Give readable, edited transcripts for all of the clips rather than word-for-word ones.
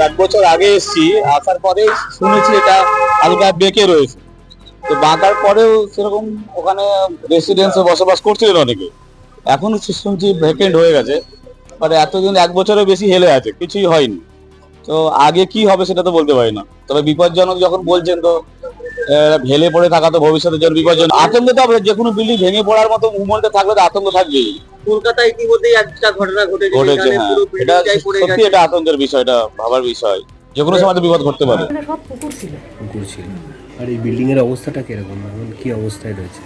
1 বছর আগে এসেছি, আসার পরে শুনেছি এটা হালকা বেঁকে রয়েছে। তো বাঁকার পরেও সেরকম ওখানে রেসিডেন্সে বসবাস করছিলেন অনেকে। এখন শুনছি ভ্যাকেন্ট হয়ে গেছে। মানে এতদিন 1 বছরের বেশি হেলে আছে, কিছুই হয়নি। তো আগে কি হবে সেটা তো বলতে পারি না, তবে বিপজ্জনক যখন বলছেন তো হেলে পড়ে থাকা তো ভবিষ্যতের জন্য বিপজ্জনক। আতঙ্ক তো হবে, যে কোনো বিল্ডিং ভেঙে পড়ার মতো মুভমেন্টে থাকলে তো আতঙ্ক থাকবেই। কলকাতায় ইতিমধ্যেই একটা ঘটনা ঘটেছে, ঘটেছে, যেখানে হ্যাঁ, পুরো এটা বিল্ডিংটাই পড়ে সত্যি, গেছে। এটা আতঙ্কের বিষয়, এটা ভাবার বিষয়। যে কোনো সময় তো বিপদ ঘটতে পারে। এখানে সব পুকুর ছিল। পুকুর ছিল। আর এই বিল্ডিং এর অবস্থাটা কিরকম, এখন কি অবস্থায় রয়েছে?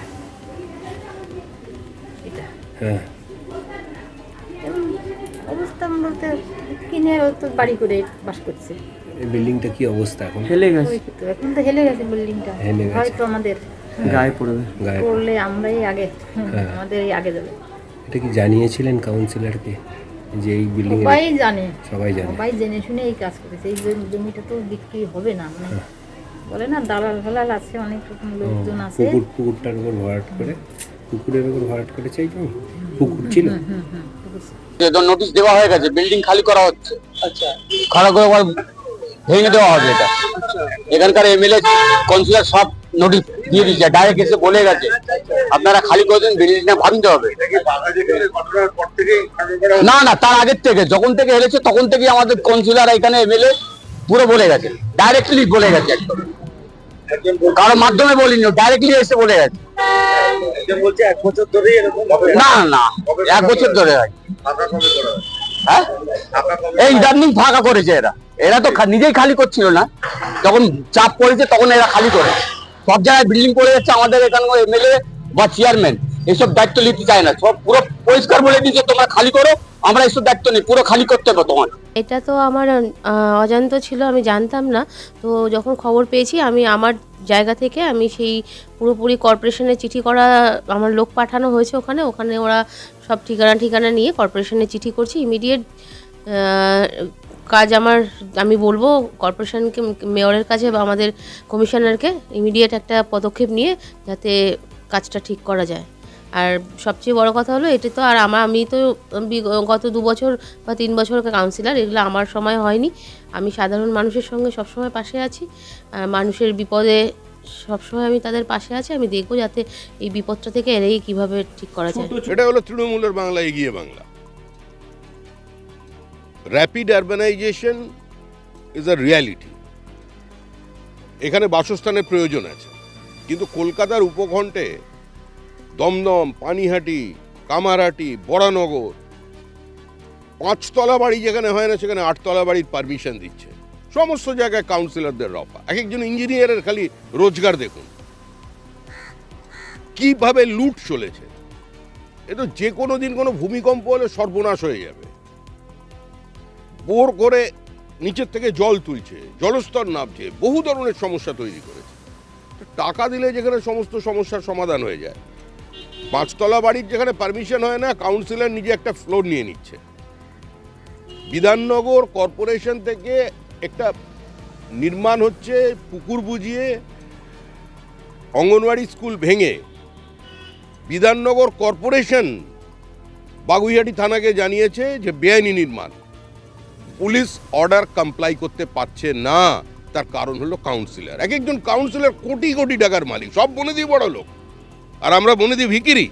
এটা হ্যাঁ, এবং অবস্থা বলতে কিনে ও তো বাড়ি করে বাস করছে। এই বিল্ডিংটা কি অবস্থা এখন? হেলে গেছে, ওই তো, এখন তো হেলে গেছে বিল্ডিংটা। হেলে গেছে। হয়তো আমাদের গায়ে পড়বে। গায়ে করলে আমরাই আগে, হ্যাঁ। আমাদের আগে যাবে। এটা কি জানিয়েছিলেন কাউন্সিলরকে যে এই বিল্ডিং সবাই জানে, সবাই জানে? সবাই জেনে শুনে এই কাজ করেছে। এই জমিটা তো বিক্রি হবে না, মানে বলে না দালাল ফালাল আছে, অনেক রকম লোকজন আছে। পুকুরটার উপর ভরাট করে, পুকুরের উপর ভরাট করে চাই পুকুর ছিল। নোটিশ দেওয়া হয়ে গেছে, বিল্ডিং খালি করা হচ্ছে। আচ্ছা খারাপ করে আবার ভেঙে দেওয়া হবে এটা। এখানকার এমএলএ কাউন্সিলর সব নোটিশ দিয়ে দিচ্ছে, ডাইরেক্ট এসে বলে গেছে আপনারা খালি করে দিন, বিল্ডিংটা ভাঙতে হবে। না না, তার আগের থেকে, যখন থেকে হেলেছে তখন থেকে আমাদের কাউন্সিলর এখানে এমএলএ পুরো বলে গেছে, ডাইরেক্টলি বলে গেছে, একদম কারোর মাধ্যমে বলিনি, ডাইরেক্টলি এসে বলে গেছে। বলছে 1 বছর ধরেই এরকম হবে। না না, 1 বছর ধরে হয়। হ্যাঁ, এই ইদানিং ফাঁকা করেছে এরা। এরা তো নিজেই খালি করছিল না, যখন চাপ পড়েছে তখন এরা খালি করে। সব জায়গায় বিল্ডিং করে যাচ্ছে, আমাদের এখানকার এমএলএ বা চেয়ারম্যান এইসব দায়িত্ব নিতে চায় না। সব পুরো পরিষ্কার বলে দিচ্ছে তোমরা খালি করো, আমরা এইসব দায়িত্ব নেই, পুরো খালি করতে হবে তোমার। এটা তো আমার অজান্ত ছিল, আমি জানতাম না। তো যখন খবর পেয়েছি আমি আমার জায়গা থেকে আমি সেই পুরোপুরি কর্পোরেশনে চিঠি করা, আমার লোক পাঠানো হয়েছে ওখানে। ওখানে ওরা সব ঠিকানা নিয়ে কর্পোরেশনে চিঠি করছি। ইমিডিয়েট কাজ আমি বলবো কর্পোরেশনকে, মেয়রের কাছে বা আমাদের কমিশনারকে ইমিডিয়েট একটা পদক্ষেপ নিয়ে যাতে কাজটা ঠিক করা যায়। আর সবচেয়ে বড় কথা হলো এটা তো, আর আমি তো গত 2 বছর বা 3 বছর কাউন্সিলর, এগুলো আমার সময় হয়নি। আমি সাধারণ মানুষের সঙ্গে সবসময় পাশে আছি, আর মানুষের বিপদে সবসময় আমি তাদের পাশে আছি। আমি দেখবো যাতে এই বিপদটা থেকে এড়িয়ে কীভাবে ঠিক করা যায়। এটা হলো তৃণমূলের বাংলা, এগিয়ে Bangla. Rapid urbanisation is a reality. এখানে বাসস্থানের প্রয়োজন আছে, কিন্তু কলকাতার উপকণ্ঠে দমদম, পানিহাটি, কামারহাটি, বরানগর 5 তলা বাড়ি যেখানে হয় না, সেখানে 8 তলা বাড়ির পারমিশন দিচ্ছে। সমস্ত জায়গায় কাউন্সিলরদের রফা। এক একজন ইঞ্জিনিয়ারের খালি রোজগার দেখুন কিভাবে লুট চলেছে। এ তো যে কোনো দিন কোনো ভূমিকম্প হলে সর্বনাশ হয়ে যাবে। বোর করে নিচের থেকে জল তুলছে, জলস্তর নামছে, বহু ধরনের সমস্যা তৈরি করেছে। টাকা দিলে যেখানে সমস্ত সমস্যার সমাধান হয়ে যায়, 5 তলা বাড়ির যেখানে পারমিশন হয় না, কাউন্সিলর নিজে একটা ফ্লোর নিয়ে নিচ্ছে। বিধাননগর কর্পোরেশন থেকে একটা নির্মাণ হচ্ছে, পুকুর বুঝিয়ে অঙ্গনওয়াড়ি স্কুল ভেঙে বিধাননগর কর্পোরেশন বাগুইহাটি থানাকে জানিয়েছে যে বেআইনি নির্মাণ। পুলিশ অর্ডার কমপ্লাই করতে পারছে না, তার কারণ হলো কাউন্সিলর। এক একজন কাউন্সিলর কোটি কোটি টাকার মালিক, সব বনেদি বড় লোক, আর আমরা বনেদি ভিখিরি।